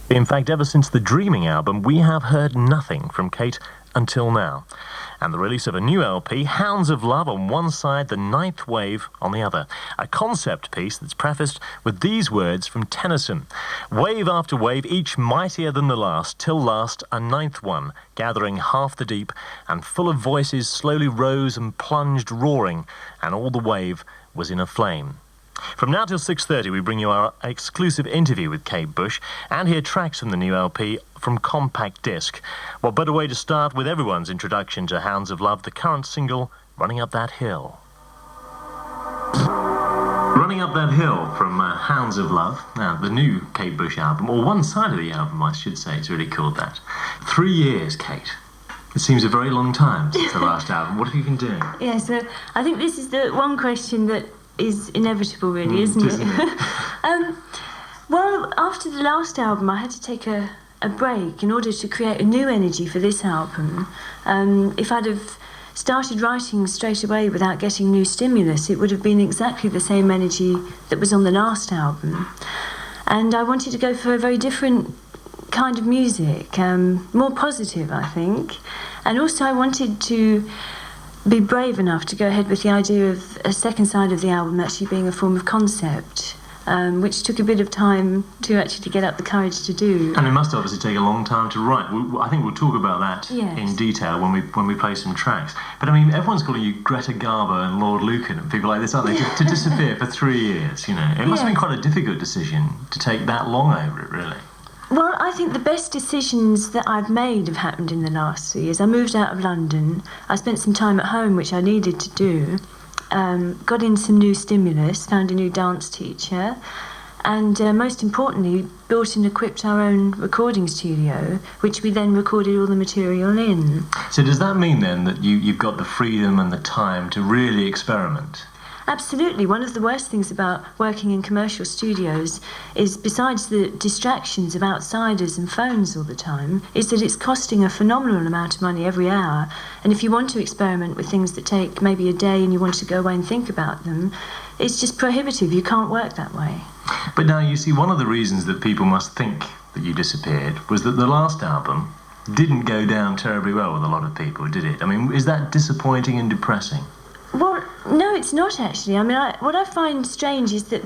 In fact, ever since the Dreaming album, we have heard nothing from Kate until now. And the release of a new LP, Hounds of Love on one side, The Ninth Wave on the other. A concept piece that's prefaced with these words from Tennyson. Wave after wave, each mightier than the last, till last a ninth one, gathering half the deep, and full of voices slowly rose and plunged roaring, and all the wave was in a flame. From now till 6:30, we bring you our exclusive interview with Kate Bush and hear tracks from the new LP from Compact Disc. What better way to start with everyone's introduction to Hounds of Love, the current single, Running Up That Hill. Running Up That Hill from Hounds of Love, now the new Kate Bush album, or one side of the album I should say, it's really called that. 3 years, Kate. It seems a very long time since the last album. What have you been doing? Yeah, so I think this is the one question that is inevitable, really, isn't it? Well, after the last album, I had to take a break in order to create a new energy for this album. If I'd have started writing straight away without getting new stimulus, it would have been exactly the same energy that was on the last album. And I wanted to go for a very different kind of music, more positive, I think. And also I wanted to be brave enough to go ahead with the idea of a second side of the album actually being a form of concept, which took a bit of time to actually get up the courage to do. And it must obviously take a long time to write. I think we'll talk about that in detail when we play some tracks. But I mean, everyone's calling you Greta Garbo and Lord Lucan and people like this, aren't they? To disappear for 3 years, you know. It must have been quite a difficult decision to take that long over it, really. Well, I think the best decisions that I've made have happened in the last 3 years. I moved out of London. I spent some time at home, which I needed to do. Got in some new stimulus, found a new dance teacher, and most importantly, built and equipped our own recording studio, which we then recorded all the material in. So does that mean then that you've got the freedom and the time to really experiment? Absolutely. One of the worst things about working in commercial studios is, besides the distractions of outsiders and phones all the time, is that it's costing a phenomenal amount of money every hour. And if you want to experiment with things that take maybe a day and you want to go away and think about them, it's just prohibitive. You can't work that way. But now, you see, one of the reasons that people must think that you disappeared was that the last album didn't go down terribly well with a lot of people, did it? I mean, is that disappointing and depressing? Well, no, it's not actually. I mean, what I find strange is that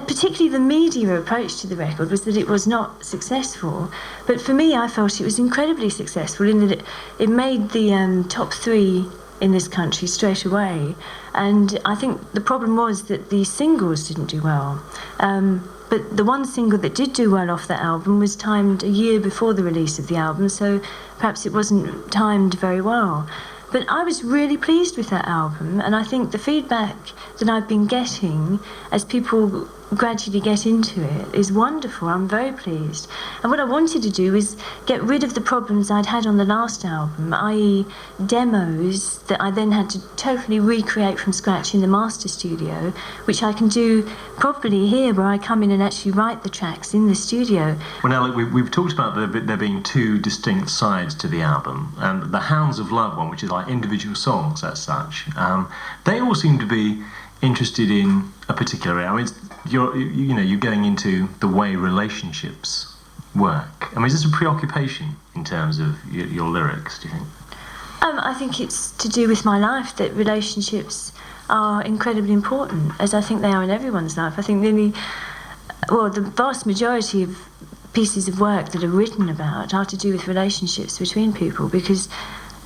particularly the media approach to the record was that it was not successful. But for me, I felt it was incredibly successful in that it made the top 3 in this country straight away. And I think the problem was that the singles didn't do well. But the one single that did do well off that album was timed a year before the release of the album, so perhaps it wasn't timed very well. But I was really pleased with that album, and I think the feedback that I've been getting as people gradually get into it is wonderful. I'm very pleased. And what I wanted to do is get rid of the problems I'd had on the last album, i.e. demos that I then had to totally recreate from scratch in the master studio, which I can do properly here, where I come in and actually write the tracks in the studio. Well, now, look, we've talked about there being 2 distinct sides to the album, and the Hounds of Love one, which is like individual songs as such, they all seem to be interested in a particular area. I mean, you're going into the way relationships work. I mean, is this a preoccupation in terms of your lyrics, do you think? I think it's to do with my life, that relationships are incredibly important, as I think they are in everyone's life. I think the vast majority of pieces of work that are written about are to do with relationships between people, because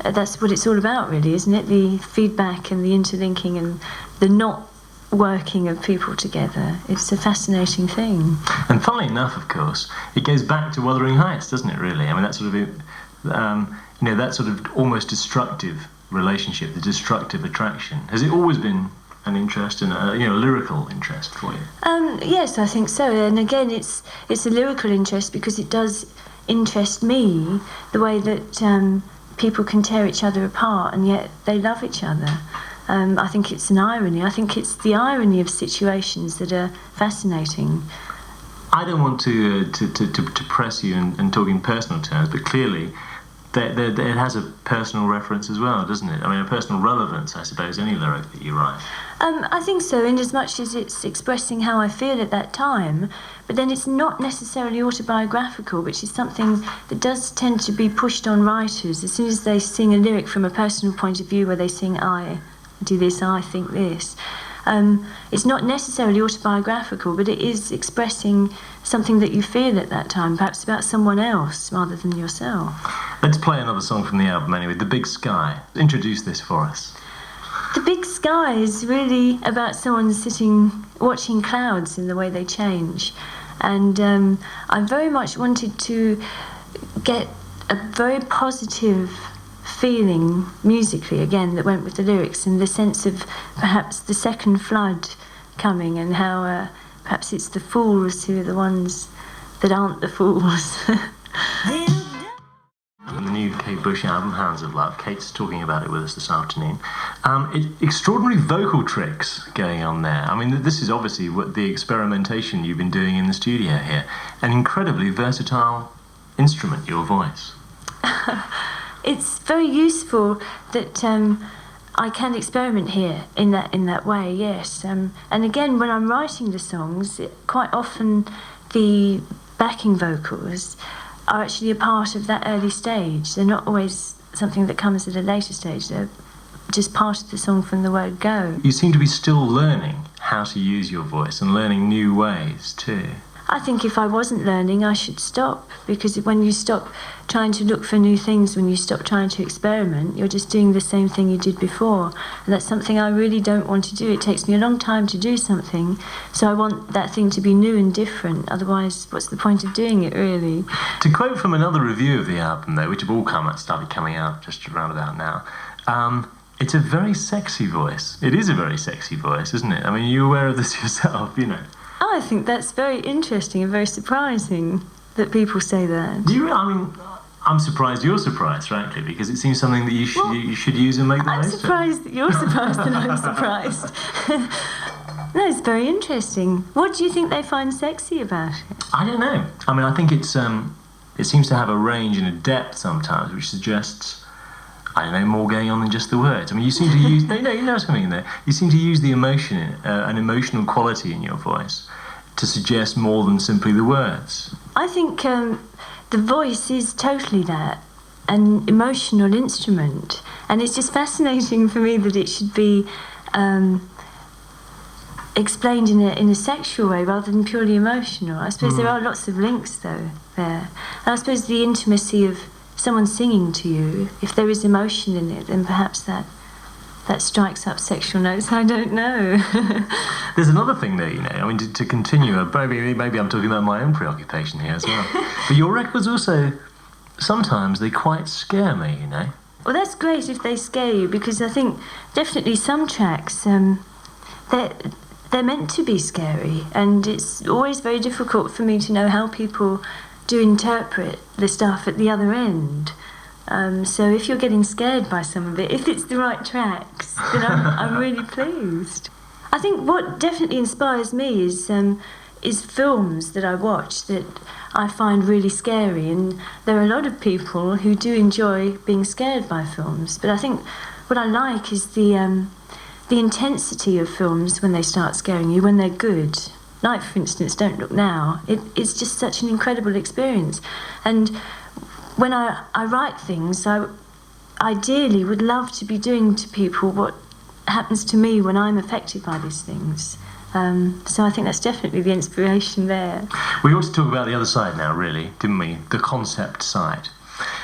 that's what it's all about, really, isn't it? The feedback and the interlinking and the not working of people together. It's a fascinating thing. And funnily enough, of course, it goes back to Wuthering Heights, doesn't it, really? I mean, that sort of, that sort of almost destructive relationship, the destructive attraction. Has it always been an interest and a lyrical interest for you? Yes, I think so. And again, it's a lyrical interest because it does interest me, the way that people can tear each other apart and yet they love each other. I think it's an irony. I think it's the irony of situations that are fascinating. I don't want to press you and talk in personal terms, but clearly it has a personal reference as well, doesn't it? I mean, a personal relevance, I suppose, any lyric that you write. I think so, in as much as it's expressing how I feel at that time, but then it's not necessarily autobiographical, which is something that does tend to be pushed on writers. As soon as they sing a lyric from a personal point of view, where they sing, I do this, I think this, it's not necessarily autobiographical, but it is expressing something that you feel at that time, perhaps about someone else rather than yourself. Let's play another song from the album anyway, The Big Sky. Introduce this for us. The Big Sky is really about someone sitting, watching clouds in the way they change. And I very much wanted to get a very positive feeling musically, again, that went with the lyrics, and the sense of perhaps the second flood coming, and how perhaps it's the fools who are the ones that aren't the fools. The new Kate Bush album, Hounds of Love. Kate's talking about it with us this afternoon. Extraordinary vocal tricks going on there. I mean, this is obviously what the experimentation you've been doing in the studio here. An incredibly versatile instrument, your voice. It's very useful that I can experiment here in that way, yes. And again, when I'm writing the songs, quite often the backing vocals are actually a part of that early stage. They're not always something that comes at a later stage. They're just part of the song from the word go. You seem to be still learning how to use your voice and learning new ways too. I think if I wasn't learning, I should stop, because when you stop trying to look for new things, when you stop trying to experiment, you're just doing the same thing you did before. And that's something I really don't want to do. It takes me a long time to do something, so I want that thing to be new and different. Otherwise, what's the point of doing it, really? To quote from another review of the album, though, which have all started coming out just around about now, it's a very sexy voice. It is a very sexy voice, isn't it? I mean, you're aware of this yourself, you know. I think that's very interesting and very surprising that people say that. I mean, I'm surprised you're surprised, frankly, because it seems something that you should use and make the most of. I'm surprised that you're surprised and I'm surprised. No, it's very interesting. What do you think they find sexy about it? I don't know. I mean, I think it seems to have a range and a depth sometimes, which suggests, I don't know, more going on than just the words. I mean, you seem to use... no, you know something in there. You seem to use the emotion, an emotional quality in your voice to suggest more than simply the words. I think the voice is totally that, an emotional instrument. And it's just fascinating for me that it should be explained in a sexual way rather than purely emotional. I suppose there are lots of links, though, there. And I suppose the intimacy of someone singing to you, if there is emotion in it, then perhaps that strikes up sexual notes. I don't know. There's another thing there, you know. I mean, to continue, maybe I'm talking about my own preoccupation here as well. But your records also, sometimes they quite scare me, you know. Well, that's great if they scare you, because I think definitely some tracks, they're meant to be scary, and it's always very difficult for me to know how people do interpret the stuff at the other end. So if you're getting scared by some of it, if it's the right tracks, then I'm really pleased. I think what definitely inspires me is films that I watch that I find really scary, and there are a lot of people who do enjoy being scared by films, but I think what I like is the intensity of films when they start scaring you, when they're good. Like, for instance, Don't Look Now. It's just such an incredible experience. And when I write things, I ideally would love to be doing to people what happens to me when I'm affected by these things. So I think that's definitely the inspiration there. We ought to talk about the other side now, really, didn't we? The concept side.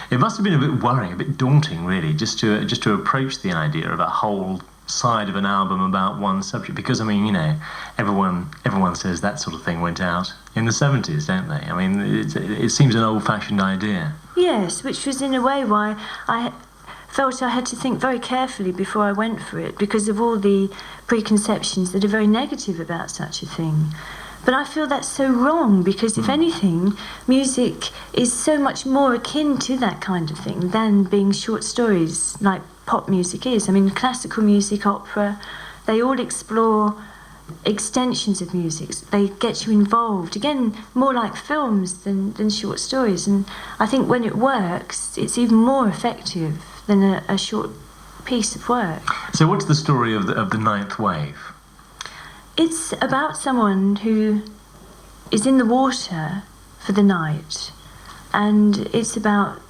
It must have been a bit worrying, a bit daunting, really, just to approach the idea of a whole side of an album about one subject, because I mean, you know, everyone says that sort of thing went out in the 70s, don't they? I mean, it seems an old-fashioned idea. Yes, which was in a way why I felt I had to think very carefully before I went for it, because of all the preconceptions that are very negative about such a thing. But I feel that's so wrong, because if anything, music is so much more akin to that kind of thing than being short stories like pop music is. I mean, classical music, opera, they all explore extensions of music. They get you involved. Again, more like films than short stories. And I think when it works, it's even more effective than a short piece of work. So what's the story of the ninth wave? It's about someone who is in the water for the night, and it's about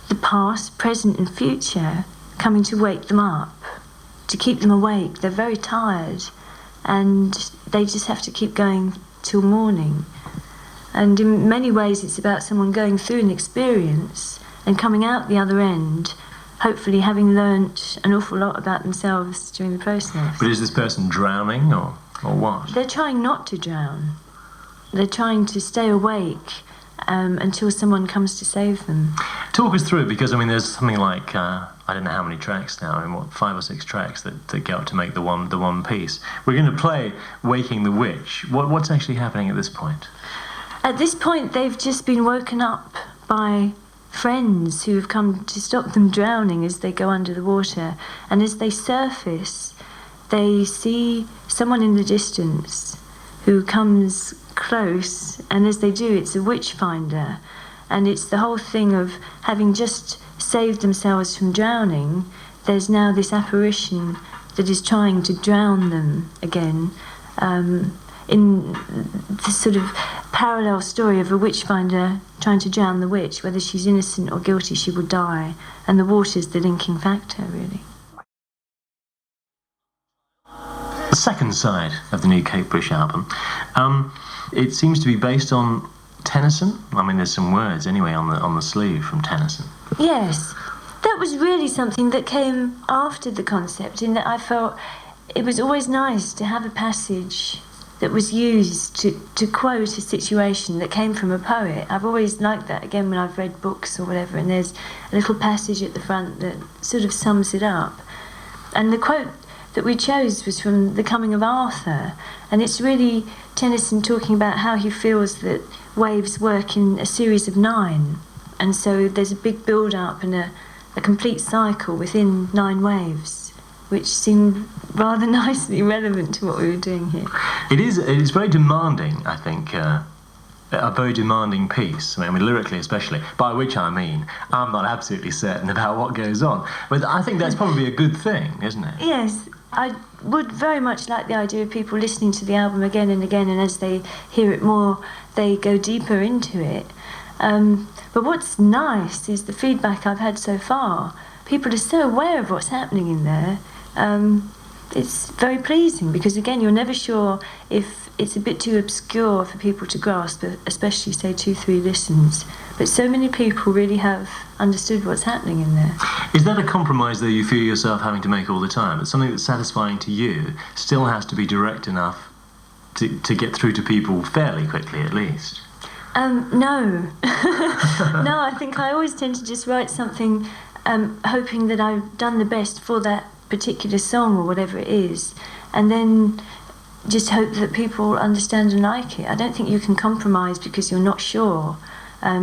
the past, present and future coming to wake them up, to keep them awake. They're very tired and they just have to keep going till morning. And in many ways it's about someone going through an experience and coming out the other end, hopefully having learnt an awful lot about themselves during the process. But is this person drowning or what? They're trying not to drown. They're trying to stay awake until someone comes to save them. Talk us through it, because I mean there's something like I don't know how many tracks now, I mean, 5 or 6 tracks that go up to make the one piece. We're going to play Waking the Witch. What's actually happening at this point? At this point they've just been woken up by friends who have come to stop them drowning as they go under the water, and as they surface they see someone in the distance who comes close, and as they do, it's a witch finder, and it's the whole thing of having just saved themselves from drowning. There's now this apparition that is trying to drown them again, in this sort of parallel story of a witch finder trying to drown the witch. Whether she's innocent or guilty, she will die, and the water's the linking factor, really. The second side of the new Kate Bush album, it seems to be based on Tennyson. I mean, there's some words anyway on the sleeve from Tennyson. Yes, that was really something that came after the concept, in that I felt it was always nice to have a passage that was used to quote a situation that came from a poet. I've always liked that, again, when I've read books or whatever, and there's a little passage at the front that sort of sums it up. And the quote that we chose was from The Coming of Arthur, and it's really Tennyson talking about how he feels that waves work in a series of 9, and so there's a big build-up and a complete cycle within 9 waves, which seemed rather nicely relevant to what we were doing here. It's very demanding, I think, a very demanding piece. I mean, lyrically especially, by which I mean I'm not absolutely certain about what goes on, but I think that's probably a good thing, isn't it? Yes, I would very much like the idea of people listening to the album again and again, and as they hear it more, they go deeper into it. But what's nice is the feedback I've had so far. People are so aware of what's happening in there. It's very pleasing, because again, you're never sure if it's a bit too obscure for people to grasp, especially say 2-3 listens. But so many people really have understood what's happening in there. Is that a compromise that you feel yourself having to make all the time? That something that's satisfying to you still has to be direct enough to get through to people fairly quickly, at least? No. No, I think I always tend to just write something hoping that I've done the best for that particular song or whatever it is, and then just hope that people understand and like it. I don't think you can compromise because you're not sure,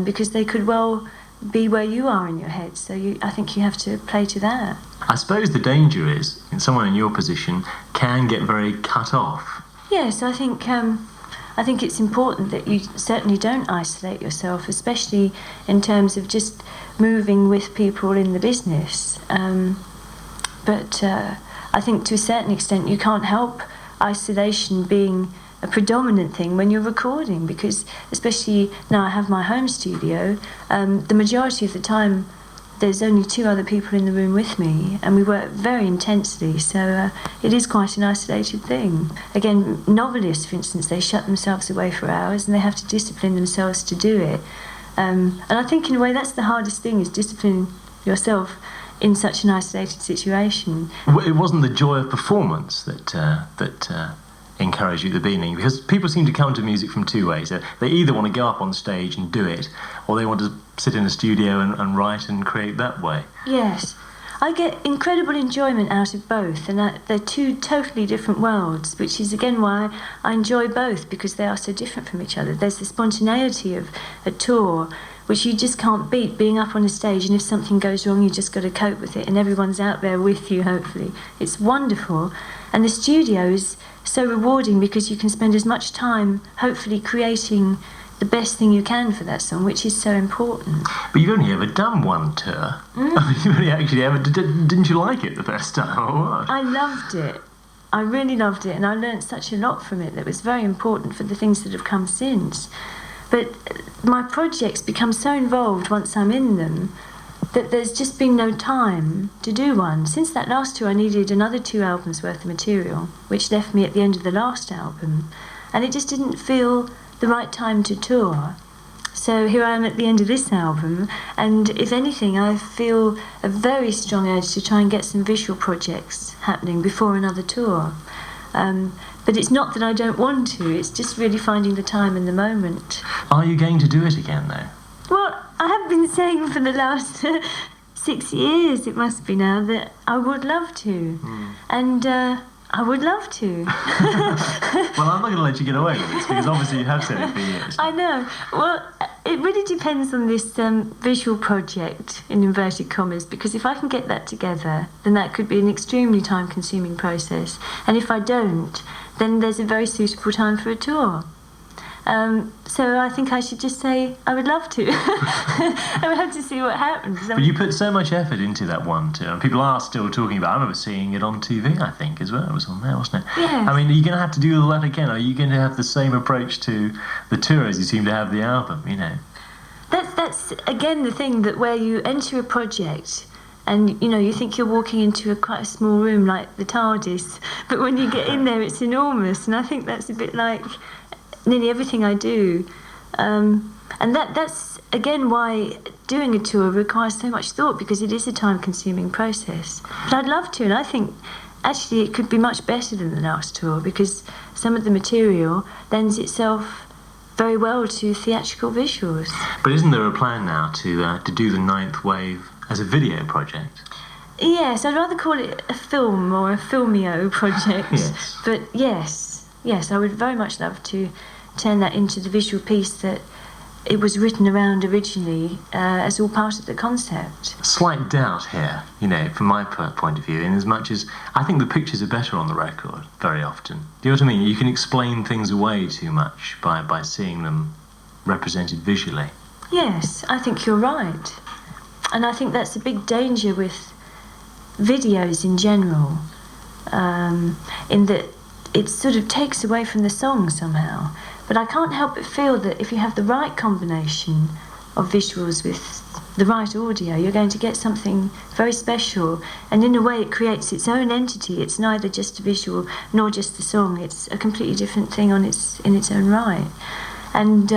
because they could well be where you are in your head, so I think you have to play to that. I suppose the danger is, someone in your position can get very cut off. Yes, I think it's important that you certainly don't isolate yourself, especially in terms of just moving with people in the business. But I think to a certain extent you can't help isolation being a predominant thing when you're recording, because especially now I have my home studio, the majority of the time there's only 2 other people in the room with me, and we work very intensely, so it is quite an isolated thing. Again, novelists, for instance, they shut themselves away for hours and they have to discipline themselves to do it. And I think in a way that's the hardest thing, is disciplining yourself in such an isolated situation. It wasn't the joy of performance that encouraged you at the beginning, because people seem to come to music from 2 ways. They either want to go up on stage and do it, or they want to sit in a studio and write and create that way. Yes. I get incredible enjoyment out of both, and they're 2 totally different worlds, which is again why I enjoy both, because they are so different from each other. There's the spontaneity of a tour which you just can't beat, being up on a stage, and if something goes wrong, you just got to cope with it, and everyone's out there with you, hopefully. It's wonderful. And the studio is so rewarding because you can spend as much time, hopefully, creating the best thing you can for that song, which is so important. But you've only ever done one tour. You've only actually ever... Didn't you like it the first time, or what? I loved it. I really loved it, and I learnt such a lot from it that was very important for the things that have come since. But my projects become so involved once I'm in them that there's just been no time to do one. Since that last tour, I needed another 2 albums worth of material, which left me at the end of the last album, and it just didn't feel the right time to tour. So here I am at the end of this album, and if anything, I feel a very strong urge to try and get some visual projects happening before another tour. But it's not that I don't want to, it's just really finding the time and the moment. Are you going to do it again, though? Well, I have been saying for the last 6 years, it must be now, that I would love to. And I would love to. Well, I'm not going to let you get away with this, because obviously you have said it for years. I know. Well, it really depends on this visual project, in inverted commas, because if I can get that together, then that could be an extremely time-consuming process. And if I don't, then there's a very suitable time for a tour. So I think I should just say I would love to. I would have to see what happens. But you put so much effort into that one tour, and people are still talking about it. I remember seeing it on TV, I think, as well. It was on there, wasn't it? Yes. I mean, are you going to have to do all that again? Are you going to have the same approach to the tour as you seem to have the album, you know? That's again the thing, that where you enter a project and, you know, you think you're walking into quite a small room like the TARDIS, but when you get in there it's enormous, and I think that's a bit like nearly everything I do. And that's again why doing a tour requires so much thought, because it is a time-consuming process. But I'd love to, and I think actually it could be much better than the last tour, because some of the material lends itself very well to theatrical visuals. But isn't there a plan now to do the Ninth Wave as a video project? Yes, I'd rather call it a film or a filmio project. Yes. But yes, I would very much love to turn that into the visual piece that it was written around originally, as all part of the concept. Slight doubt here, you know, from my point of view, in as much as I think the pictures are better on the record very often. Do you know what I mean? You can explain things away too much by seeing them represented visually. Yes, I think you're right. And I think that's a big danger with videos in general, in that it sort of takes away from the song somehow. But I can't help but feel that if you have the right combination of visuals with the right audio, you're going to get something very special. And in a way, it creates its own entity. It's neither just a visual nor just the song. It's a completely different thing in its own right. And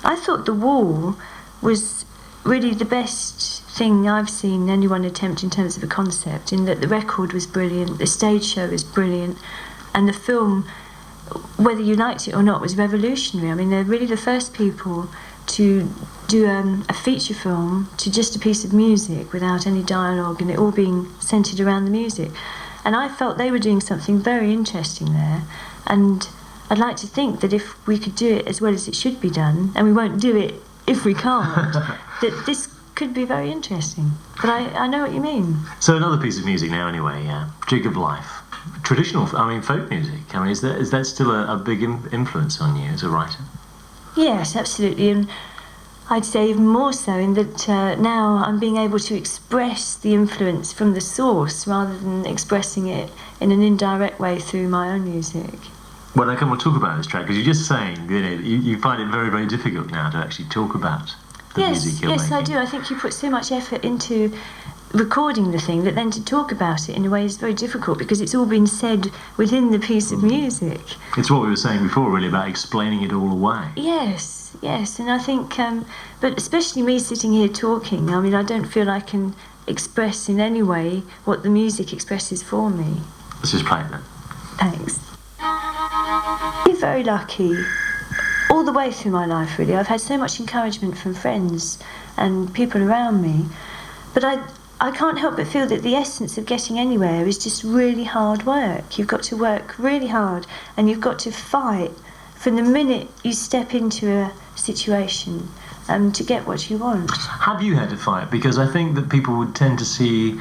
I thought The Wall was really the best thing I've seen anyone attempt in terms of a concept, in that the record was brilliant, the stage show was brilliant, and the film, whether you liked it or not, was revolutionary. I mean, they're really the first people to do a feature film to just a piece of music without any dialogue, and it all being centred around the music. And I felt they were doing something very interesting there, and I'd like to think that if we could do it as well as it should be done, and we won't do it if we can't, that this could be very interesting. But I know what you mean. So another piece of music now anyway, Jig of Life. Traditional, folk music. I mean, is that still a big influence on you as a writer? Yes, absolutely, and I'd say even more so in that now I'm being able to express the influence from the source rather than expressing it in an indirect way through my own music. Well, I we'll talk about this track, because you're just saying, you know, you find it very, very difficult now to actually talk about the music you're making. Yes, I do. I think you put so much effort into recording the thing that then to talk about it in a way is very difficult, because it's all been said within the piece of music. It's what we were saying before, really, about explaining it all away. Yes, and I think, but especially me sitting here talking, I mean, I don't feel I can express in any way what the music expresses for me. Let's just play it then. Thanks. I'm very lucky all the way through my life, really. I've had so much encouragement from friends and people around me, but I can't help but feel that the essence of getting anywhere is just really hard work. You've got to work really hard, and you've got to fight from the minute you step into a situation to get what you want. Have you had to fight? Because I think that people would tend to see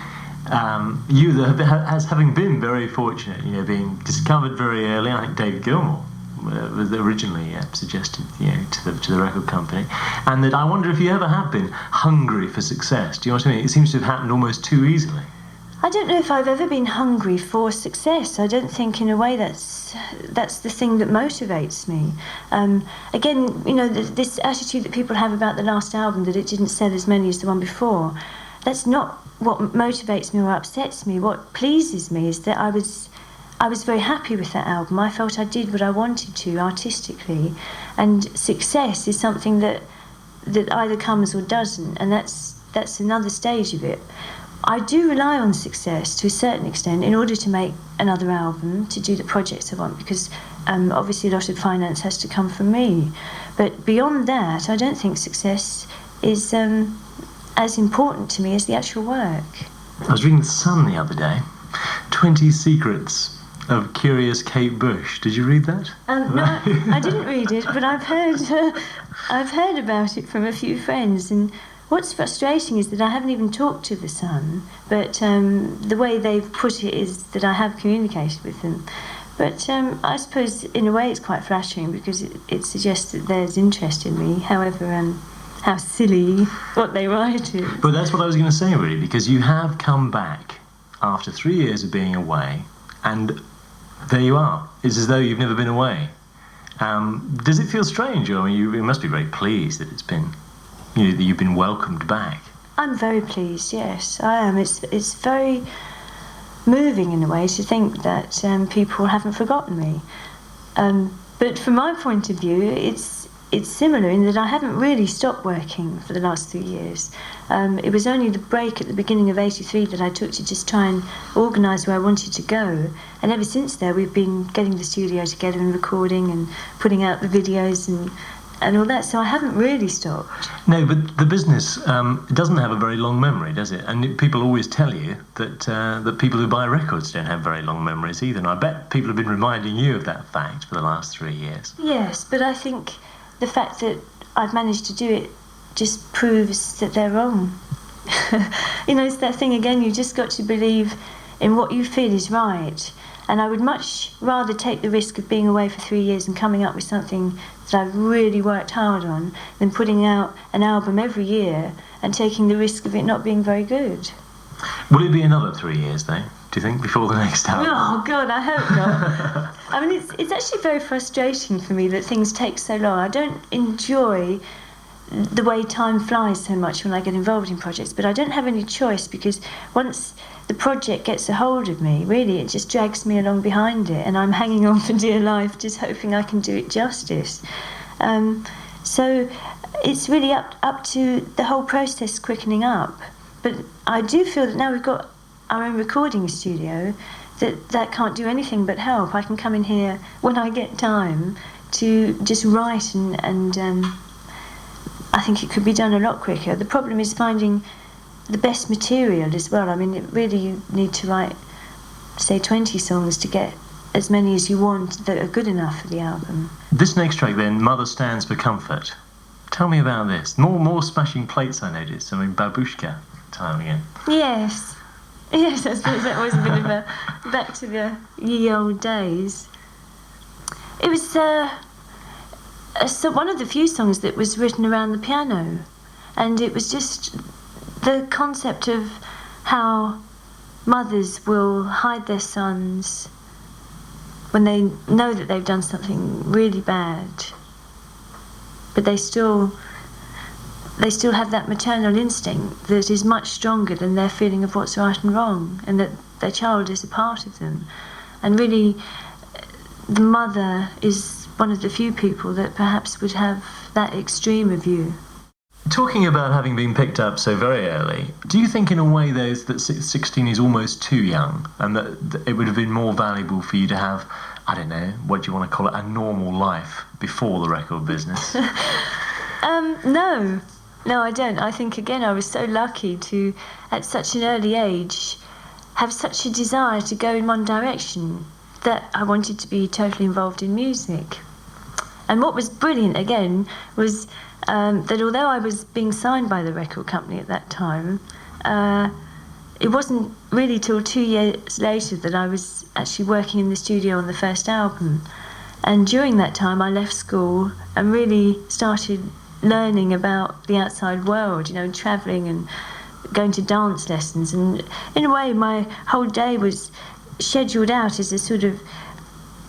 you as having been very fortunate, being discovered very early. I think David Gilmour was originally suggested, to the record company, and that I wonder if you ever have been hungry for success. Do you know what I mean? It seems to have happened almost too easily. I don't know if I've ever been hungry for success. I don't think, in a way, that's the thing that motivates me. Again, this attitude that people have about the last album, that it didn't sell as many as the one before, that's not what motivates me or upsets me. What pleases me is that I was very happy with that album. I felt I did what I wanted to artistically, and success is something that either comes or doesn't, and that's another stage of it. I do rely on success to a certain extent in order to make another album, to do the projects I want, because obviously a lot of finance has to come from me. But beyond that, I don't think success is as important to me as the actual work. I was reading The Sun the other day, 20 Secrets of Curious Kate Bush. Did you read that? No, I didn't read it, but I've heard about it from a few friends, and what's frustrating is that I haven't even talked to The Sun, but the way they've put it is that I have communicated with them. But I suppose in a way it's quite flattering, because it suggests that there's interest in me, however how silly what they write is. But that's what I was going to say, really, because you have come back after 3 years of being away, and there you are. It's as though you've never been away. Does it feel strange? I mean, you must be very pleased that it's been, that you've been welcomed back. I'm very pleased, yes, I am. It's very moving in a way to think that people haven't forgotten me. But from my point of view, it's similar in that I haven't really stopped working for the last 3 years. It was only the break at the beginning of '83 that I took to just try and organise where I wanted to go. And ever since there, we've been getting the studio together and recording and putting out the videos and all that. So I haven't really stopped. No, but the business it doesn't have a very long memory, does it? And people always tell you that people who buy records don't have very long memories either. And I bet people have been reminding you of that fact for the last 3 years. Yes, but I think the fact that I've managed to do it just proves that they're wrong. It's that thing again, you just got to believe in what you feel is right. And I would much rather take the risk of being away for 3 years and coming up with something that I've really worked hard on than putting out an album every year and taking the risk of it not being very good. Will it be another 3 years, though, do you think, before the next album? Oh, God, I hope not. I mean, it's actually very frustrating for me that things take so long. I don't enjoy the way time flies so much when I get involved in projects, but I don't have any choice, because once the project gets a hold of me, really, it just drags me along behind it, and I'm hanging on for dear life, just hoping I can do it justice. So it's really up to the whole process quickening up. But I do feel that now we've got our own recording studio, that can't do anything but help. I can come in here when I get time to just write, and I think it could be done a lot quicker. The problem is finding the best material as well. I mean, you need to write, say, 20 songs to get as many as you want that are good enough for the album. This next track then, Mother Stands for Comfort. Tell me about this. More smashing plates, I noticed. I mean, babushka time again. Yes, I suppose that was a bit of a back to the ye old days. It was one of the few songs that was written around the piano, and it was just the concept of how mothers will hide their sons when they know that they've done something really bad, but they still have that maternal instinct that is much stronger than their feeling of what's right and wrong, and that their child is a part of them. And really, the mother is one of the few people that perhaps would have that extreme of view. Talking about having been picked up so very early, do you think in a way, though, that 16 is almost too young, and that it would have been more valuable for you to have, I don't know, what do you want to call it, a normal life before the record business? No, I don't. I think, again, I was so lucky to, at such an early age, have such a desire to go in one direction, that I wanted to be totally involved in music. And what was brilliant, again, was that although I was being signed by the record company at that time, it wasn't really till 2 years later that I was actually working in the studio on the first album. And during that time, I left school and really started learning about the outside world, travelling and going to dance lessons. And in a way, my whole day was scheduled out as a sort of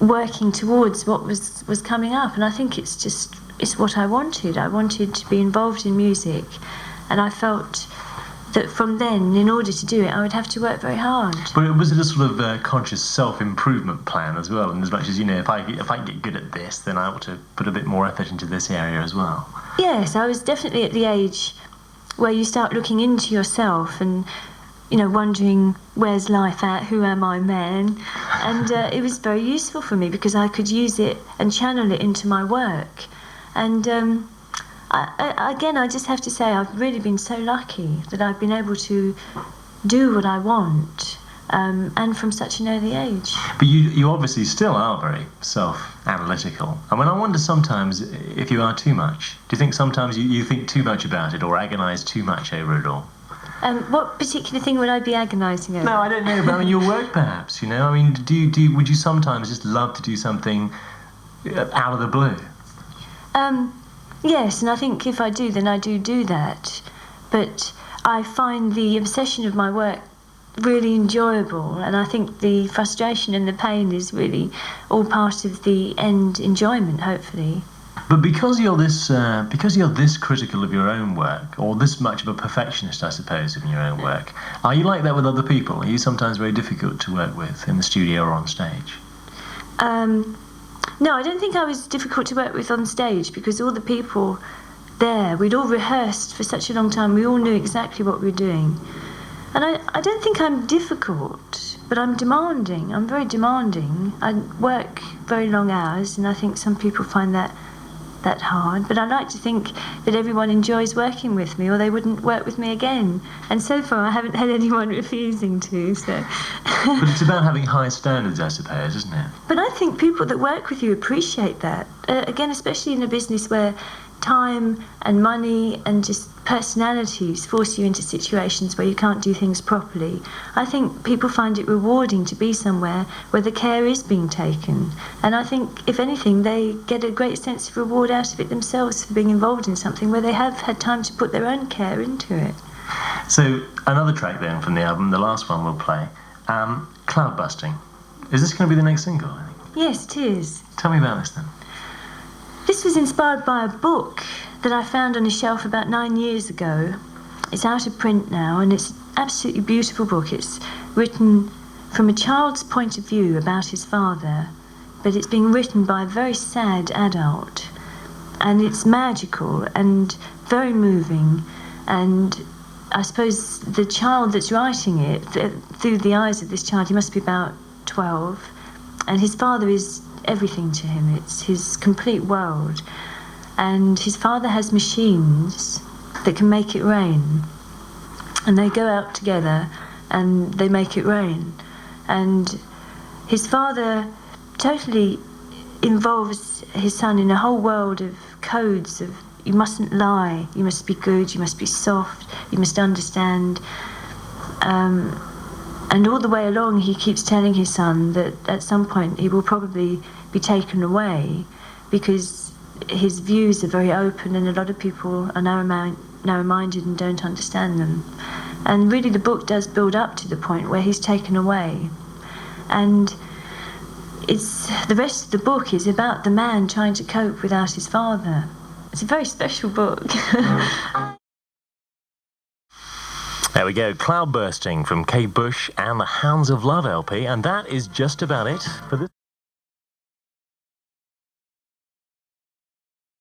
working towards what was coming up. And I think it's what I wanted. I wanted to be involved in music, and I felt that from then, in order to do it, I would have to work very hard. But was it a sort of conscious self-improvement plan as well? And as much as, if I get good at this, then I ought to put a bit more effort into this area as well. Yes, I was definitely at the age where you start looking into yourself and, wondering, where's life at? Who am I, man? And it was very useful for me because I could use it and channel it into my work. And I just have to say I've really been so lucky that I've been able to do what I want, and from such an early age. But you obviously still are very self-analytical. I mean, I wonder sometimes if you are too much. Do you think sometimes you think too much about it or agonise too much over it all? What particular thing would I be agonising over? No, I don't know, but I mean, your work perhaps, I mean, would you sometimes just love to do something out of the blue? Yes, and I think if I do, then I do that. But I find the obsession of my work really enjoyable, and I think the frustration and the pain is really all part of the end enjoyment, hopefully. But because you're this critical of your own work, or this much of a perfectionist, I suppose, in your own work, are you like that with other people? Are you sometimes very difficult to work with in the studio or on stage? No, I don't think I was difficult to work with on stage because all the people there, we'd all rehearsed for such a long time, we all knew exactly what we were doing. And I don't think I'm difficult, but I'm demanding. I'm very demanding. I work very long hours, and I think some people find that hard. But I like to think that everyone enjoys working with me, or they wouldn't work with me again. And so far, I haven't had anyone refusing to. So. But it's about having high standards, I suppose, isn't it? But I think people that work with you appreciate that. Again, especially in a business where time and money and just personalities force you into situations where you can't do things properly. I think people find it rewarding to be somewhere where the care is being taken. And I think, if anything, they get a great sense of reward out of it themselves for being involved in something where they have had time to put their own care into it. So, another track then from the album, the last one we'll play, Cloud Busting. Is this going to be the next single, I think? Yes, it is. Tell me about this then. This was inspired by a book that I found on a shelf about 9 years ago. It's out of print now, and it's an absolutely beautiful book. It's written from a child's point of view about his father, but it's being written by a very sad adult. And it's magical and very moving, and I suppose the child that's writing it, through the eyes of this child, he must be about 12, and his father is everything to him. It's his complete world. And his father has machines that can make it rain. And they go out together and they make it rain. And his father totally involves his son in a whole world of codes of you mustn't lie, you must be good, you must be soft, you must understand. And all the way along he keeps telling his son that at some point he will probably be taken away because his views are very open and a lot of people are narrow-minded and don't understand them. And really the book does build up to the point where he's taken away. And the rest of the book is about the man trying to cope without his father. It's a very special book. There we go, Cloud Bursting from Kate Bush and the Hounds of Love LP, and that is just about it for this.